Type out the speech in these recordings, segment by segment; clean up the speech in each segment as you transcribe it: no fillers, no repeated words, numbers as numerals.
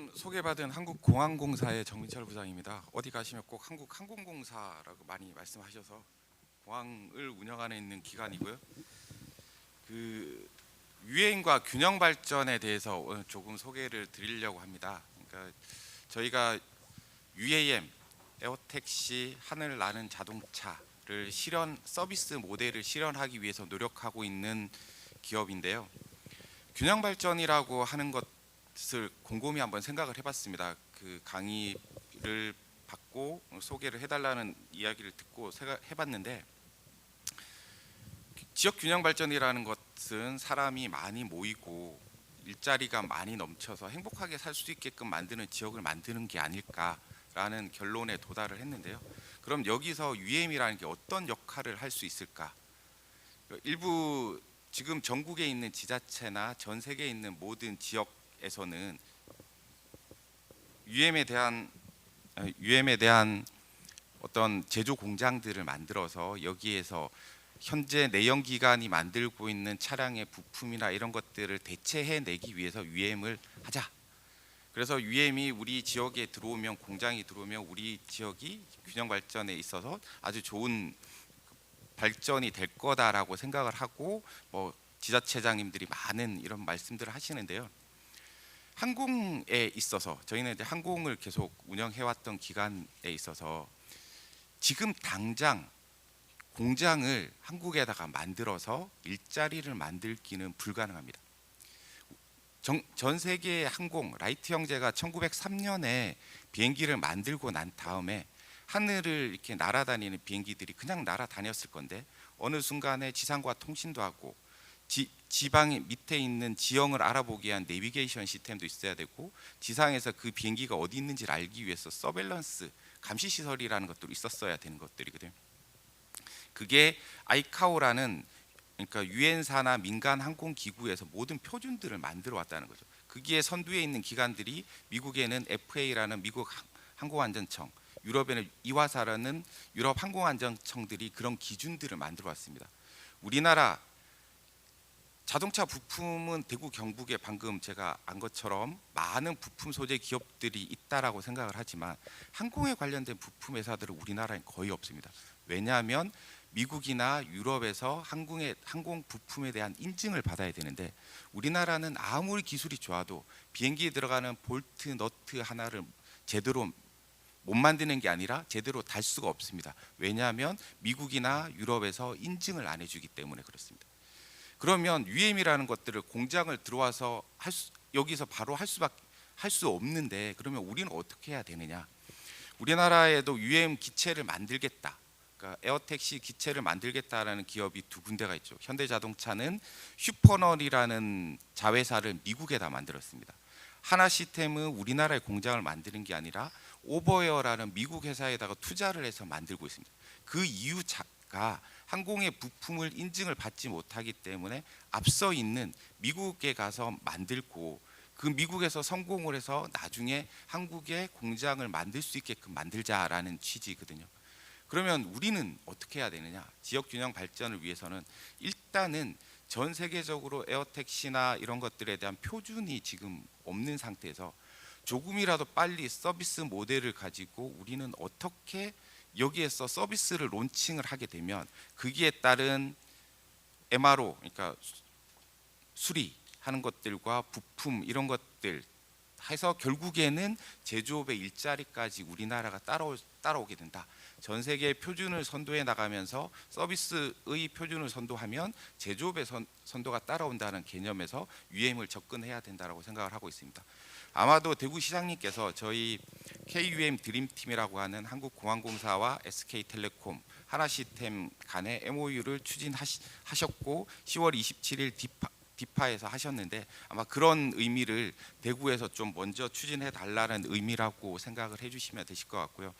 지금 소개받은 한국공항공사의 정민철 부장입니다. 어디 가시면 꼭 한국항공공사라고 많이 말씀하셔서 공항을 운영하는 있는 기관이고요. 그 유해인과 균형 발전에 대해서 오늘 조금 소개를 드리려고 합니다. 그러니까 저희가 UAM, 에어택시, 하늘 나는 자동차를 실현 서비스 모델을 실현하기 위해서 노력하고 있는 기업인데요. 균형 발전이라고 하는 것을 곰곰이 한번 생각을 해봤습니다. 그 강의를 받고 소개를 해달라는 이야기를 듣고 해봤는데, 지역 균형 발전이라는 것은 사람이 많이 모이고 일자리가 많이 넘쳐서 행복하게 살 수 있게끔 만드는 지역을 만드는 게 아닐까라는 결론에 도달을 했는데요. 그럼 여기서 UM이라는 게 어떤 역할을 할 수 있을까? 일부 지금 전국에 있는 지자체나 전 세계에 있는 모든 지역에서는 UM에 대한 어떤 제조 공장들을 만들어서 여기에서 현재 내연기관이 만들고 있는 차량의 부품이나 이런 것들을 대체해내기 위해서 UM을 하자. 그래서 UM이 우리 지역에 들어오면, 공장이 들어오면 우리 지역이 균형 발전에 있어서 아주 좋은 발전이 될 거다라고 생각을 하고 지자체장님들이 많은 이런 말씀들을 하시는데요. 항공에 있어서 저희는 이제 항공을 계속 운영해왔던 기간에 있어서 지금 당장 공장을 한국에다가 만들어서 일자리를 만들기는 불가능합니다. 전 세계의 항공, 라이트 형제가 1903년에 비행기를 만들고 난 다음에 하늘을 이렇게 날아다니는 비행기들이 그냥 날아다녔을 건데, 어느 순간에 지상과 통신도 하고 지방 밑에 있는 지형을 알아보기 위한 내비게이션 시스템도 있어야 되고, 지상에서 그 비행기가 어디 있는지를 알기 위해서 서베일런스 감시 시설이라는 것도 있었어야 되는 것들이거든요. 그게 아이카오라는, 그러니까 유엔사나 민간 항공 기구에서 모든 표준들을 만들어 왔다는 거죠. 거기에 선두에 있는 기관들이, 미국에는 FA라는 미국 항공안전청, 유럽에는 이와사라는 유럽 항공안전청들이 그런 기준들을 만들어 왔습니다. 우리나라 자동차 부품은 대구 경북에 방금 제가 안 것처럼 많은 부품 소재 기업들이 있다라고 생각을 하지만, 항공에 관련된 부품 회사들은 우리나라엔 거의 없습니다. 왜냐하면 미국이나 유럽에서 항공 부품에 대한 인증을 받아야 되는데, 우리나라는 아무리 기술이 좋아도 비행기에 들어가는 볼트, 너트 하나를 제대로 못 만드는 게 아니라 제대로 달 수가 없습니다. 왜냐하면 미국이나 유럽에서 인증을 안 해주기 때문에 그렇습니다. 그러면 UM이라는 것들을 공장을 들어와서 여기서 바로 할 수 없는데, 그러면 우리는 어떻게 해야 되느냐? 우리나라에도 UM 기체를 만들겠다, 그러니까 에어택시 기체를 만들겠다라는 기업이 두 군데가 있죠. 현대자동차는 슈퍼널이라는 자회사를 미국에다 만들었습니다. 하나 시스템은 우리나라에 공장을 만드는 게 아니라 오버웨어라는 미국 회사에다가 투자를 해서 만들고 있습니다. 그 이유가 항공의 부품을 인증을 받지 못하기 때문에 앞서 있는 미국에 가서 만들고, 그 미국에서 성공을 해서 나중에 한국에 공장을 만들 수 있게끔 만들자라는 취지거든요. 그러면 우리는 어떻게 해야 되느냐? 지역 균형 발전을 위해서는 일단은 전 세계적으로 에어택시나 이런 것들에 대한 표준이 지금 없는 상태에서 조금이라도 빨리 서비스 모델을 가지고 우리는 어떻게 여기에서 서비스를 론칭을 하게 되면 거기에 따른 MRO, 그러니까 수리하는 것들과 부품 이런 것들 해서 결국에는 제조업의 일자리까지 우리나라가 따라오게 된다. 전 세계의 표준을 선도해 나가면서 서비스의 표준을 선도하면 제조업의 선도가 따라온다는 개념에서 UM을 접근해야 된다고 생각을 하고 있습니다. 아마도 대구시장님께서 저희 KUM 드림팀이라고 하는 한국공항공사와 SK텔레콤, 하나시스템 간의 MOU를 추진하셨고 10월 27일 디파에서 하셨는데, 아마 그런 의미를 대구에서 좀 먼저 추진해 달라는 의미라고 생각을 해주시면 되실 것 같고요.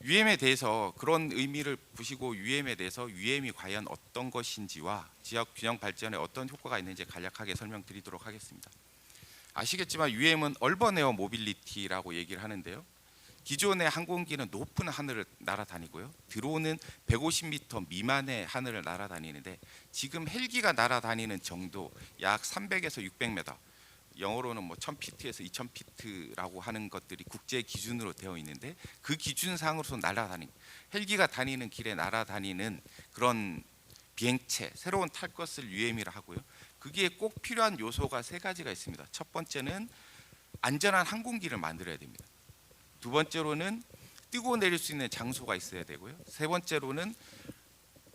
UM에 대해서 그런 의미를 보시고 UM에 대해서 UM이 과연 어떤 것인지와 지역 균형 발전에 어떤 효과가 있는지 간략하게 설명드리도록 하겠습니다. 아시겠지만 UM은 얼번 에어 모빌리티라고 얘기를 하는데요. 기존의 항공기는 높은 하늘을 날아다니고요, 들어오는 150m 미만의 하늘을 날아다니는데, 지금 헬기가 날아다니는 정도 약 300에서 600m, 영어로는 뭐 1000피트에서 2000피트라고 하는 것들이 국제 기준으로 되어 있는데 그 기준상으로서 날아다니는 헬기가 다니는 길에 날아다니는 그런 비행체 새로운 탈 것을 UAM이라 하고요. 그게 꼭 필요한 요소가 세 가지가 있습니다. 첫 번째는 안전한 항공기를 만들어야 됩니다. 두 번째로는 뜨고 내릴 수 있는 장소가 있어야 되고요. 세 번째로는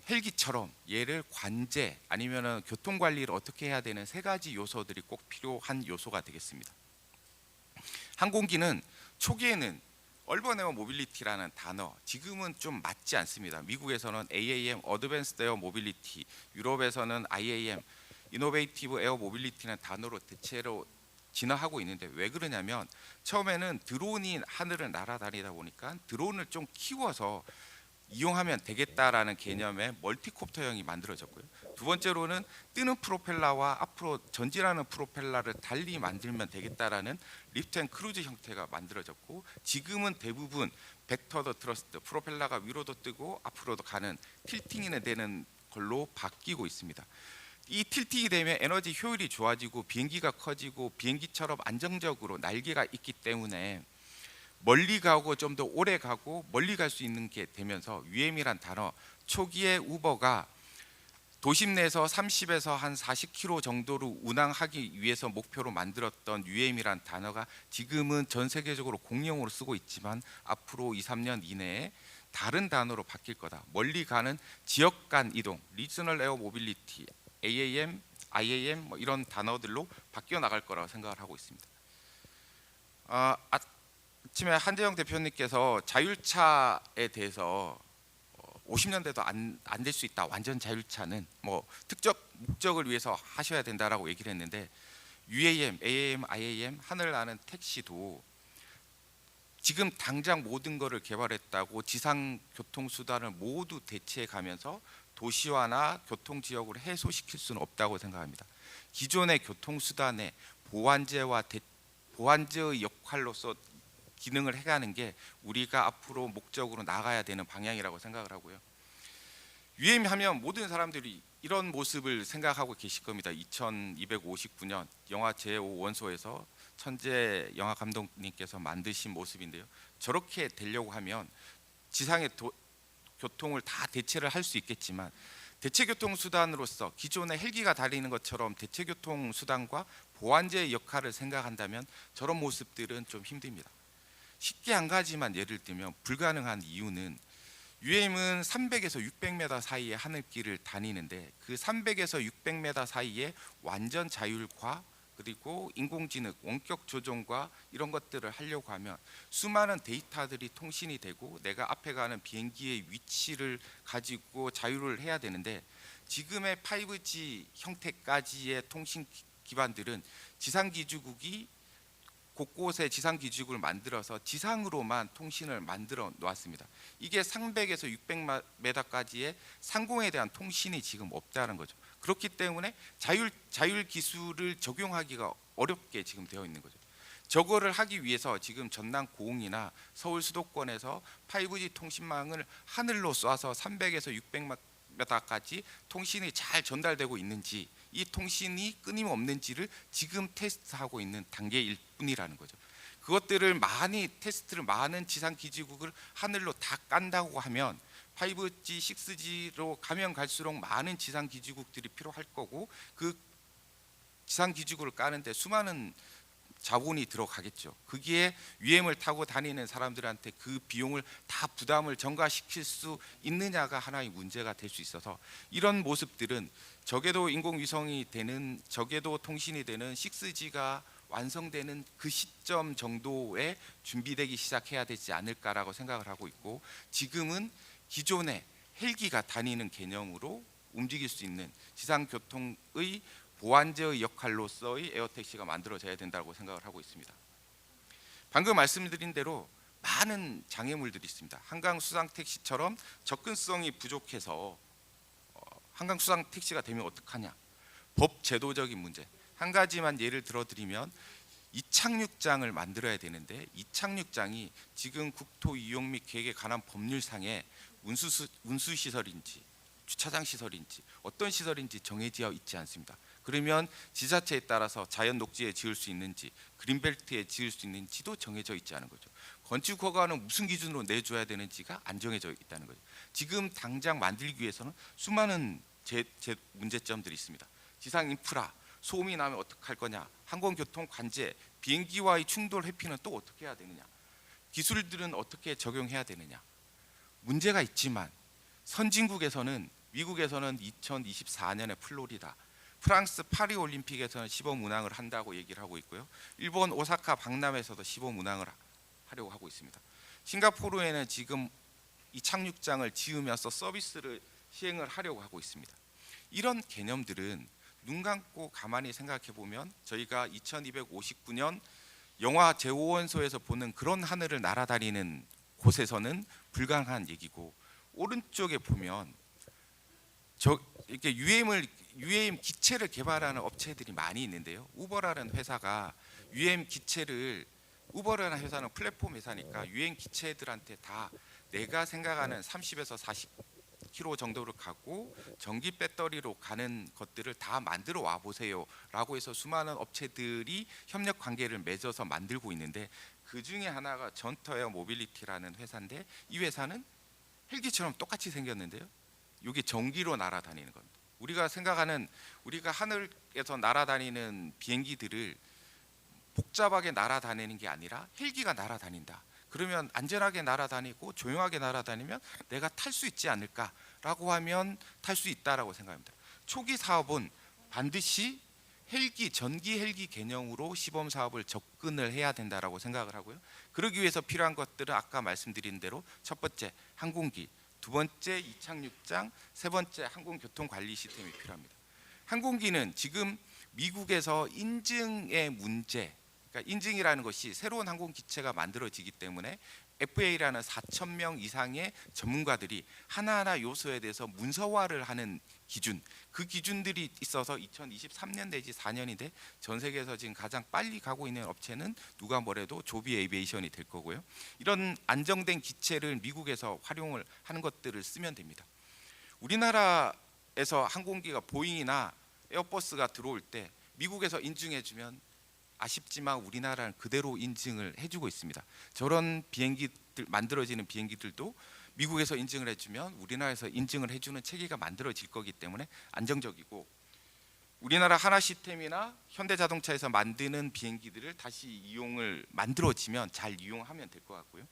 헬기처럼 얘를 관제 아니면은 교통 관리를 어떻게 해야 되는 세 가지 요소들이 꼭 필요한 요소가 되겠습니다. 항공기는 초기에는 얼번 에어 모빌리티라는 단어 지금은 좀 맞지 않습니다. 미국에서는 AAM 어드밴스드 에어 모빌리티, 유럽에서는 IAM 이노베이티브 에어 모빌리티라는 단어로 대체로 진화하고 있는데 왜 그러냐면 처음에는 드론이 하늘을 날아다니다 보니까 드론을 좀 키워서 이용하면 되겠다라는 개념의 멀티콥터형이 만들어졌고요. 두 번째로는 뜨는 프로펠러와 앞으로 전진하는 프로펠러를 달리 만들면 되겠다라는 리프트 앤 크루즈 형태가 만들어졌고 지금은 대부분 벡터 더 트러스트 프로펠러가 위로도 뜨고 앞으로도 가는 틸팅이 되는 걸로 바뀌고 있습니다. 이 틸팅이 되면 에너지 효율이 좋아지고 비행기가 커지고 비행기처럼 안정적으로 날개가 있기 때문에 멀리 가고 좀 더 오래 가고 멀리 갈 수 있는 게 되면서 UAM이란 단어 초기에 우버가 도심 내에서 30에서 한 40km 정도로 운항하기 위해서 목표로 만들었던 UAM이란 단어가 지금은 전 세계적으로 공용어로 쓰고 있지만 앞으로 2, 3년 이내에 다른 단어로 바뀔 거다. 멀리 가는 지역 간 이동, 리저널 에어 모빌리티, AAM, IAM 뭐 이런 단어들로 바뀌어 나갈 거라고 생각을 하고 있습니다. 아침에 한재영 대표님께서 자율차에 대해서 50년대도 안 될 수 있다. 완전 자율차는 뭐 특정 목적을 위해서 하셔야 된다라고 얘기를 했는데 UAM, AAM, IAM 하늘 나는 택시도 지금 당장 모든 것을 개발했다고 지상 교통 수단을 모두 대체해 가면서 도시화나 교통 지역으로 해소시킬 수는 없다고 생각합니다. 기존의 교통 수단의 보완제의 역할로서 기능을 해가는 게 우리가 앞으로 목적으로 나가야 되는 방향이라고 생각을 하고요. UAM 하면 모든 사람들이 이런 모습을 생각하고 계실 겁니다. 2259년 영화 제5원소에서 천재 영화 감독님께서 만드신 모습인데요. 저렇게 되려고 하면 지상의 교통을 다 대체를 할 수 있겠지만 대체교통 수단으로서 기존의 헬기가 다니는 것처럼 대체교통 수단과 보완제의 역할을 생각한다면 저런 모습들은 좀 힘듭니다. 쉽게 한 가지만 예를 들면 불가능한 이유는 UAM은 300에서 600m 사이의 하늘길을 다니는데 그 300에서 600m 사이에 완전 자율화 그리고 인공지능 원격 조종과 이런 것들을 하려고 하면 수많은 데이터들이 통신이 되고 내가 앞에 가는 비행기의 위치를 가지고 자율을 해야 되는데 지금의 5G 형태까지의 통신 기반들은 지상기지국이 곳곳에 지상기지국을 만들어서 지상으로만 통신을 만들어 놓았습니다. 이게 300에서 600m까지의 상공에 대한 통신이 지금 없다는 거죠. 그렇기 때문에 자율 기술을 적용하기가 어렵게 지금 되어 있는 거죠. 저거를 하기 위해서 지금 전남 고흥이나 서울 수도권에서 5G 통신망을 하늘로 쏴서 300에서 600m까지 통신이 잘 전달되고 있는지 이 통신이 끊임없는지를 지금 테스트하고 있는 단계일 뿐이라는 거죠. 그것들을 많은 지상 기지국을 하늘로 다 깐다고 하면 5G, 6G로 가면 갈수록 많은 지상 기지국들이 필요할 거고 그 지상 기지국을 까는데 수많은 자본이 들어가겠죠. 거기에 UAM을 타고 다니는 사람들한테 그 비용을 다 부담을 전가시킬 수 있느냐가 하나의 문제가 될 수 있어서 이런 모습들은 적에도 인공위성이 되는 적에도 통신이 되는 6G가 완성되는 그 시점 정도에 준비되기 시작해야 되지 않을까라고 생각을 하고 있고 지금은 기존의 헬기가 다니는 개념으로 움직일 수 있는 지상교통의 보완제의 역할로서의 에어택시가 만들어져야 된다고 생각을 하고 있습니다. 방금 말씀드린 대로 많은 장애물들이 있습니다. 한강 수상 택시처럼 접근성이 부족해서 한강 수상 택시가 되면 어떡하냐? 법 제도적인 문제. 한 가지만 예를 들어드리면 이착륙장을 만들어야 되는데 이착륙장이 지금 국토 이용 및 계획에 관한 법률상에 운수시설인지 주차장 시설인지 어떤 시설인지 정해져 있지 않습니다. 그러면 지자체에 따라서 자연 녹지에 지을 수 있는지 그린벨트에 지을 수 있는지도 정해져 있지 않은 거죠. 건축 허가는 무슨 기준으로 내줘야 되는지가 안 정해져 있다는 거죠. 지금 당장 만들기 위해서는 수많은 문제점들이 있습니다. 지상 인프라, 소음이 나면 어떻게 할 거냐, 항공교통 관제, 비행기와의 충돌 회피는 또 어떻게 해야 되느냐, 기술들은 어떻게 적용해야 되느냐. 문제가 있지만 선진국에서는, 미국에서는 2024년에 플로리다, 프랑스 파리 올림픽에서는 시범 운항을 한다고 얘기를 하고 있고요. 일본 오사카 박람회에서도 시범 운항을 하려고 하고 있습니다. 싱가포르에는 지금 이 착륙장을 지으면서 서비스를 시행을 하려고 하고 있습니다. 이런 개념들은 눈 감고 가만히 생각해 보면 저희가 2259년 영화 제5원소에서 보는 그런 하늘을 날아다니는 곳에서는 불가능한 얘기고, 오른쪽에 보면 이렇게 UAM 기체를 개발하는 업체들이 많이 있는데요. 우버라는 회사가 UAM 기체를, 우버라는 회사는 플랫폼 회사니까 UAM 기체들한테 다 내가 생각하는 30에서 40km 정도를 가고 전기 배터리로 가는 것들을 다 만들어 와 보세요라고 해서 수많은 업체들이 협력 관계를 맺어서 만들고 있는데, 그 중에 하나가 전터에어 모빌리티라는 회사인데, 이 회사는 헬기처럼 똑같이 생겼는데요. 이게 전기로 날아다니는 겁니다. 우리가 생각하는, 우리가 하늘에서 날아다니는 비행기들을 복잡하게 날아다니는 게 아니라 헬기가 날아다닌다. 그러면 안전하게 날아다니고 조용하게 날아다니면 내가 탈 수 있지 않을까라고 하면 탈 수 있다라고 생각합니다. 초기 사업은 반드시 헬기, 전기 헬기 개념으로 시범 사업을 접근을 해야 된다라고 생각을 하고요. 그러기 위해서 필요한 것들은 아까 말씀드린 대로 첫 번째 항공기, 두 번째 이착륙장, 세 번째 항공교통관리 시스템이 필요합니다. 항공기는 지금 미국에서 인증의 문제, 그러니까 인증이라는 것이 새로운 항공기체가 만들어지기 때문에 FAA라는 4,000명 이상의 전문가들이 하나하나 요소에 대해서 문서화를 하는 기준, 그 기준들이 있어서 2023년 내지 4년인데 전 세계에서 지금 가장 빨리 가고 있는 업체는 누가 뭐래도 조비 에이비에이션이 될 거고요. 이런 안정된 기체를 미국에서 활용을 하는 것들을 쓰면 됩니다. 우리나라에서 항공기가 보잉이나 에어버스가 들어올 때 미국에서 인증해주면 아쉽지만 우리나라는 그대로 인증을 해주고 있습니다. 저런 비행기들, 만들어지는 비행기들도 미국에서 인증을 해주면 우리나라에서 인증을 해주는 체계가 만들어질 거기 때문에 안정적이고, 우리나라 하나 시스템이나 현대자동차에서 만드는 비행기들을 다시 이용을 만들어지면 잘 이용하면 될 것 같고요.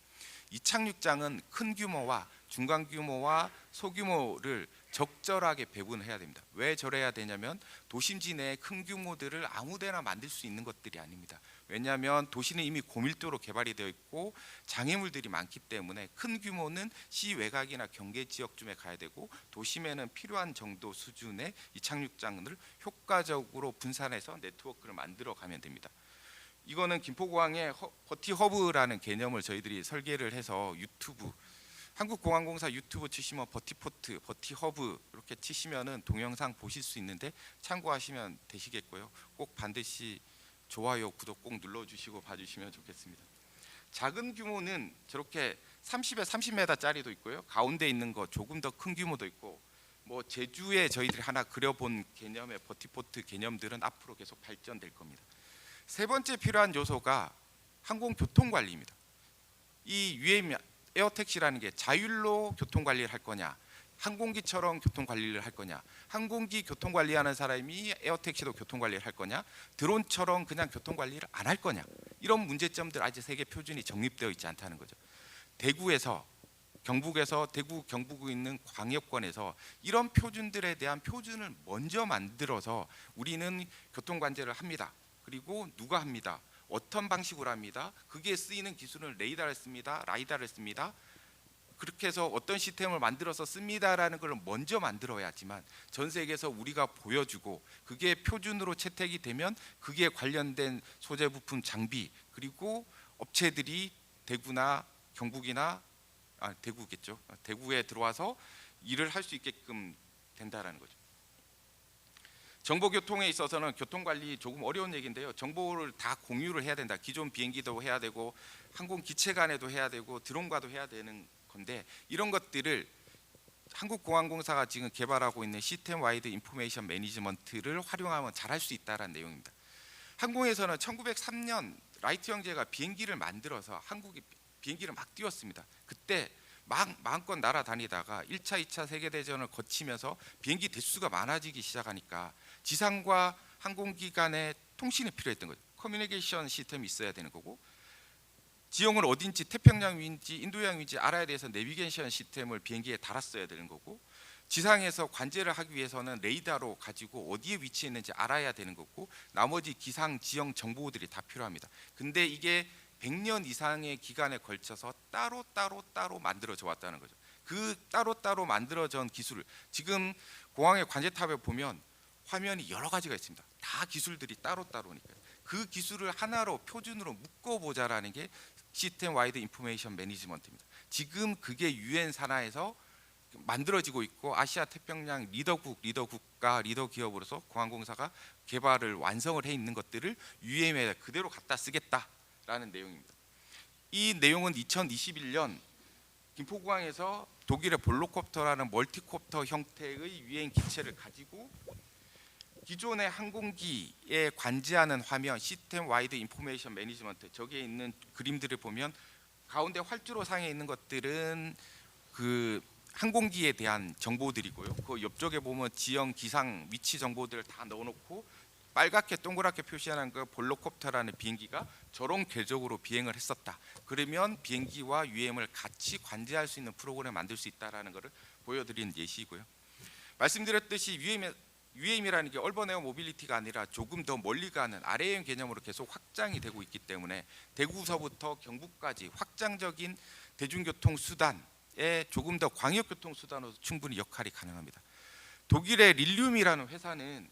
이착륙장은 큰 규모와 중간 규모와 소규모를 적절하게 배분해야 됩니다. 왜 저래야 되냐면 도심지 내에 큰 규모들을 아무데나 만들 수 있는 것들이 아닙니다. 왜냐하면 도시는 이미 고밀도로 개발이 되어 있고 장애물들이 많기 때문에 큰 규모는 시 외곽이나 경계 지역쯤에 가야 되고, 도심에는 필요한 정도 수준의 이착륙장을 효과적으로 분산해서 네트워크를 만들어 가면 됩니다. 이거는 김포공항의 버티허브라는 개념을 저희들이 설계를 해서 유튜브, 한국공항공사 유튜브 치시면 버티포트, 버티허브 이렇게 치시면은 동영상 보실 수 있는데 참고하시면 되시겠고요. 꼭 반드시 좋아요, 구독 꼭 눌러주시고 봐주시면 좋겠습니다. 작은 규모는 저렇게 30에 30m짜리도 있고요. 가운데 있는 거 조금 더 큰 규모도 있고, 뭐 제주에 저희들이 하나 그려본 개념의 버티포트 개념들은 앞으로 계속 발전될 겁니다. 세 번째 필요한 요소가 항공교통관리입니다. 이 UAM 에어택시라는 게 자율로 교통관리를 할 거냐, 항공기처럼 교통관리를 할 거냐, 항공기 교통관리하는 사람이 에어택시도 교통관리를 할 거냐, 드론처럼 그냥 교통관리를 안 할 거냐, 이런 문제점들 아직 세계 표준이 정립되어 있지 않다는 거죠. 대구에서, 경북에서, 대구 경북에 있는 광역권에서 이런 표준들에 대한 표준을 먼저 만들어서 우리는 교통관제를 합니다. 그리고 누가 합니다. 어떤 방식으로 합니다. 그게 쓰이는 기술은 레이더를 씁니다. 라이다를 씁니다. 그렇게 해서 어떤 시스템을 만들어서 씁니다라는 걸 먼저 만들어야지만 전 세계에서 우리가 보여주고 그게 표준으로 채택이 되면 그게 관련된 소재 부품 장비, 그리고 업체들이 대구나 경북이나 대구겠죠. 대구에 들어와서 일을 할 수 있게끔 된다라는 거죠. 정보교통에 있어서는 교통관리 조금 어려운 얘기인데요. 정보를 다 공유를 해야 된다. 기존 비행기도 해야 되고 항공기체 간에도 해야 되고 드론과도 해야 되는 건데, 이런 것들을 한국공항공사가 지금 개발하고 있는 시스템 와이드 인포메이션 매니지먼트를 활용하면 잘할 수 있다라는 내용입니다. 항공에서는 1903년 라이트 형제가 비행기를 만들어서 한국이 비행기를 막 띄웠습니다. 그때 마음껏 날아다니다가 1차, 2차 세계대전을 거치면서 비행기 대수가 많아지기 시작하니까 지상과 항공기간의 통신이 필요했던 거죠. 커뮤니케이션 시스템이 있어야 되는 거고, 지형은 어딘지 태평양 위인지 인도양 위인지 알아야 돼서 내비게이션 시스템을 비행기에 달았어야 되는 거고, 지상에서 관제를 하기 위해서는 레이더로 가지고 어디에 위치해 있는지 알아야 되는 거고, 나머지 기상 지형 정보들이 다 필요합니다. 근데 이게 100년 이상의 기간에 걸쳐서 따로 만들어져 왔다는 거죠. 그 따로 만들어진 기술을 지금 공항의 관제탑에 보면 화면이 여러 가지가 있습니다. 다 기술들이 따로니까요. 그 기술을 하나로 표준으로 묶어보자라는 게 시스템 와이드 인포메이션 매니지먼트입니다. 지금 그게 유엔 산하에서 만들어지고 있고, 아시아 태평양 리더 기업으로서 공항공사가 개발을 완성을 해 있는 것들을 UM에 그대로 갖다 쓰겠다라는 내용입니다. 이 내용은 2021년 김포공항에서 독일의 볼로콥터라는 멀티콥터 형태의 유엔 기체를 가지고 기존의 항공기에 관제하는 화면 시스템 와이드 인포메이션 매니지먼트, 저기에 있는 그림들을 보면 가운데 활주로 상에 있는 것들은 그 항공기에 대한 정보들이고요. 그 옆쪽에 보면 지형, 기상, 위치 정보들을 다 넣어놓고 빨갛게 동그랗게 표시하는 그 볼로콥터라는 비행기가 저런 궤적으로 비행을 했었다. 그러면 비행기와 UM을 같이 관제할 수 있는 프로그램을 만들 수 있다라는 것을 보여드리는 예시이고요. 말씀드렸듯이 UM이라는 게 얼번 에어 모빌리티가 아니라 조금 더 멀리 가는 RAM 개념으로 계속 확장이 되고 있기 때문에 대구서부터 경북까지 확장적인 대중교통 수단에 조금 더 광역교통 수단으로 충분히 역할이 가능합니다. 독일의 릴륨이라는 회사는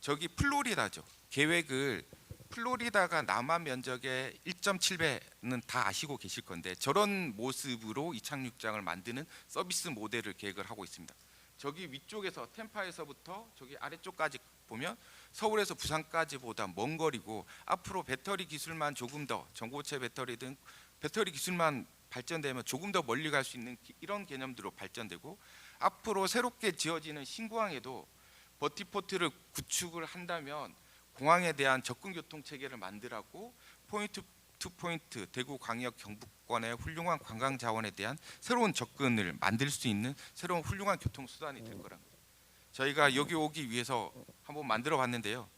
저기 플로리다죠. 계획을 플로리다가 남한 면적의 1.7배는 다 아시고 계실 건데, 저런 모습으로 이착륙장을 만드는 서비스 모델을 계획을 하고 있습니다. 저기 위쪽에서 템파에서부터 저기 아래쪽까지 보면 서울에서 부산까지보다 먼 거리고, 앞으로 배터리 기술만 조금 더 전고체 배터리 등 배터리 기술만 발전되면 조금 더 멀리 갈 수 있는 이런 개념들로 발전되고, 앞으로 새롭게 지어지는 신공항에도 버티포트를 구축을 한다면 공항에 대한 접근 교통 체계를 만들라고 포인트 투 포인트 대구 광역 경북권의 훌륭한 관광 자원에 대한 새로운 접근을 만들 수 있는 새로운 훌륭한 교통 수단이 될 거란 거죠. 저희가 여기 오기 위해서 한번 만들어 봤는데요.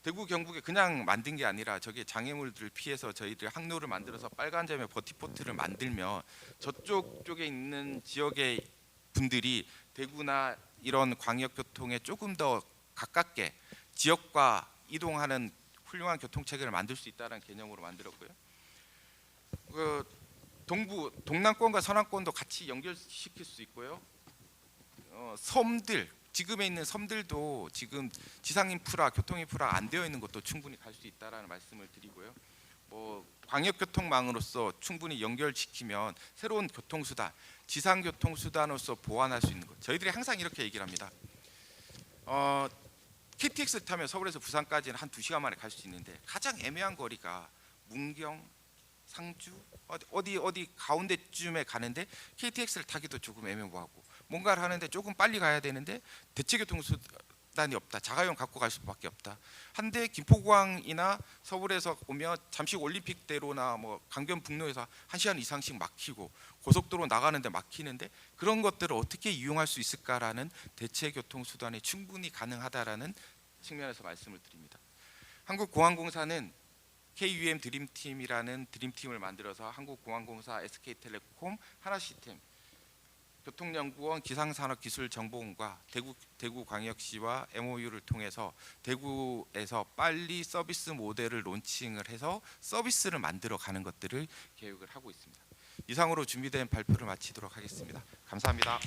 대구 경북에 그냥 만든 게 아니라 저게 장애물들을 피해서 저희들 항로를 만들어서 빨간 점의 버티포트를 만들면 저쪽 쪽에 있는 지역의 분들이 대구나 이런 광역교통에 조금 더 가깝게 지역과 이동하는 훌륭한 교통체계를 만들 수 있다는 개념으로 만들었고요. 그 동남권과 서남권도 같이 연결시킬 수 있고요. 섬들, 지금에 있는 섬들도 지금 지상 인프라, 교통 인프라 안 되어 있는 것도 충분히 갈 수 있다라는 말씀을 드리고요. 광역교통망으로서 충분히 연결시키면 새로운 교통수단, 지상교통수단으로서 보완할 수 있는 것. 저희들이 항상 이렇게 얘기를 합니다. KTX를 타면 서울에서 부산까지는 한 2시간 만에 갈 수 있는데, 가장 애매한 거리가 문경, 상주, 어디 가운데쯤에 가는데 KTX를 타기도 조금 애매모호하고, 뭔가를 하는데 조금 빨리 가야 되는데 대체교통수단이 없다. 자가용 갖고 갈 수밖에 없다. 한데 김포공항이나 서울에서 오면 잠시 올림픽대로나 강변북로에서 1시간 이상씩 막히고, 고속도로 나가는데 막히는데, 그런 것들을 어떻게 이용할 수 있을까라는 대체교통수단이 충분히 가능하다라는 측면에서 말씀을 드립니다. 한국공항공사는 KUM 드림팀이라는 드림팀을 만들어서 한국공항공사, SK텔레콤, 하나시스템, 교통연구원, 기상산업기술정보원과 대구광역시와 MOU를 통해서 대구에서 빨리 서비스 모델을 론칭을 해서 서비스를 만들어 가는 것들을 계획을 하고 있습니다. 이상으로 준비된 발표를 마치도록 하겠습니다. 감사합니다.